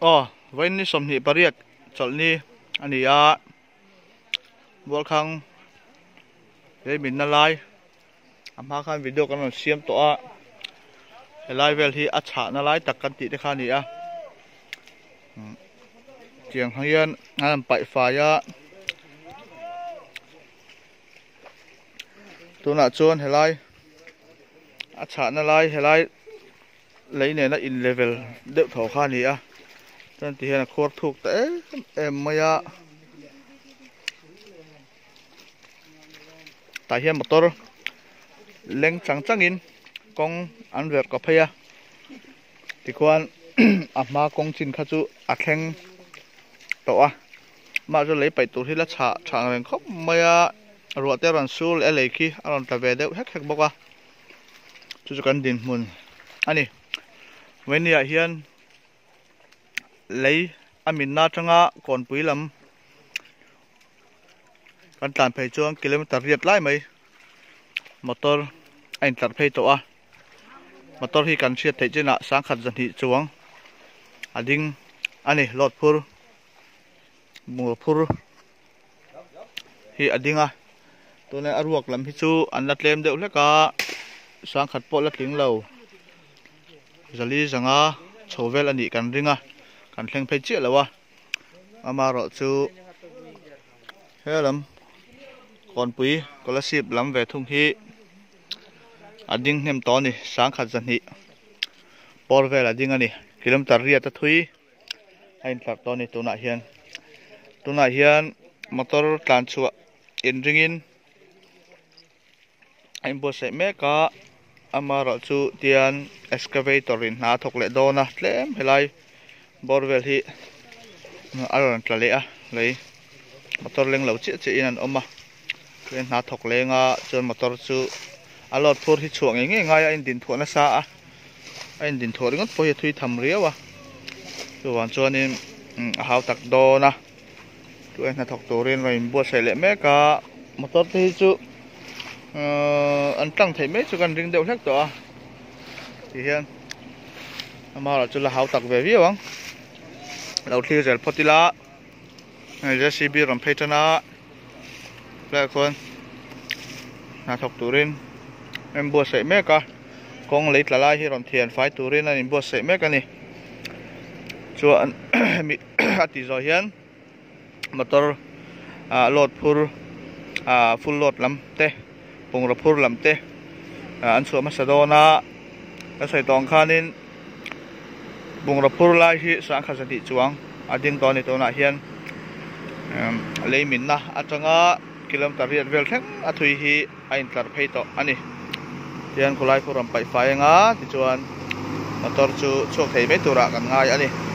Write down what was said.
Vain ni som ni pariat chol ni ani a bol khang le min na lai ama khan video kan siam to a helai vel hi a cha na lai tak kan ti te kha ni a chiang hian an pai fa ya tuna chuan helai a cha na lai helai leine na in level de tho kha ni a tan ti hian khor thuk te em maya ta hian motor leng chang changin kong an ver ka phaya tikwan ama kong chin kha chu a thleng to a ma zo lei pai tur hi la cha thang reng khop maya ro te ran sul e lei khi aron ta ve deuh hek hek boka chu kan din mun ani wenia hian lấy amin na changa kon pui lam kan tan phei chuang kilometer riat lai mai motor ain tar phei to a motor hi kan siat thei chena sang khat jan hi chuang ading ani lot phur mu phur hi adinga tone aruak lam hi chu an la tlem deuh hleka sang khat po la tling lo zali zanga chovel ani kan ringa kan thleng phei chi lawa ama ro chu helam kon pui scholarship lam ve thung hi ading nem to ni sang khat jan hi por vel ading ani kilometer ria ta thui ain tlak to ni tuna hian motor tlan chu in ringin ain bo se me ka ama ro chu tian excavator in na thok le dona tlem helai borvel hi aron tlale a lei motor leng lo chi chi in an oma len na thok lenga chon motor chu alot phur hi chuang nge ngai a in din thuana sa a in din thor ngot po hi thui tham riawa chu wan chuanin a hau tak do na tu na thok torin rain bo se le me ka motor hi chu an tang thei me chu kan ring deuh hlek to a ti hian ama ra chu la hau tak ve viawang lau thlir zel potila JCB ram phaitana la khon na thok turin em bo se me ka kong leit la lai hi ram thian fai turin an bo se me ka ni chuan mi ati zo hian motor lot phur full lot lam te pungra phur lam te an chu ma sadona a sai tong khanin bungra phur lai hi sang kha jati chuang ading to ni to na hian leimin na atanga kilometer riat vel theng a thui hi ain tlar phei to ani tian khulai phuram pai fainga ti chuan motor chu chok thei me tura kan ngai ani